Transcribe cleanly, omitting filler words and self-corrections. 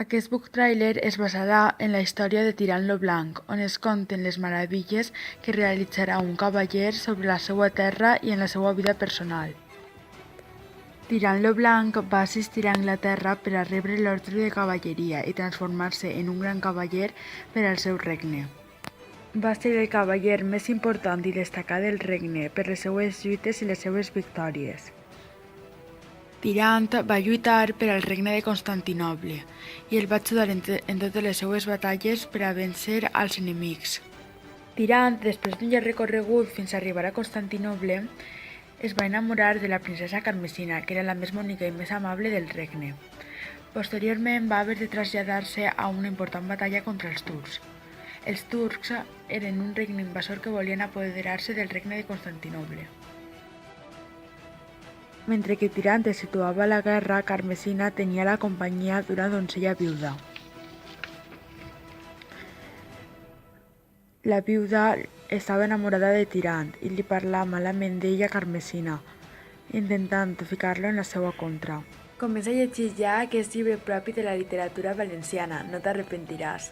Aquest book trailer es basarà en la història de Tirant lo Blanc, on es conten les meravilles que realitzarà un cavaller sobre la seva terra i en la seva vida personal. Tirant lo Blanc va assistir a Anglaterra per a rebre l'ordre de cavalleria i transformar-se en un gran cavaller per al seu regne. Va ser el cavaller més important i destacat del regne per les seues lluites i les seues victòries. Tirant va lluitar per al regne de Constantinoble i el va ajudar en totes les seues batalles per a vèncer als enemics. Tirant, després d'un llarg recorregut fins a arribar a Constantinoble, es va enamorar de la princesa Carmesina, que era la més bonica i més amable del regne. Posteriorment va haver de traslladar-se a una important batalla contra els turcs. Els turcs eren un regne invasor que volien apoderar-se del regne de Constantinoble. Mentre que Tirant es situava a la guerra, Carmesina tenia la companyia d'una donzella viuda. La viuda estava enamorada de Tirant i li parlava malament d'ella a Carmesina, intentant ficar-lo en la seva contra. Comença a llegir ja aquest llibre propi de la literatura valenciana, no t'arrepentiràs.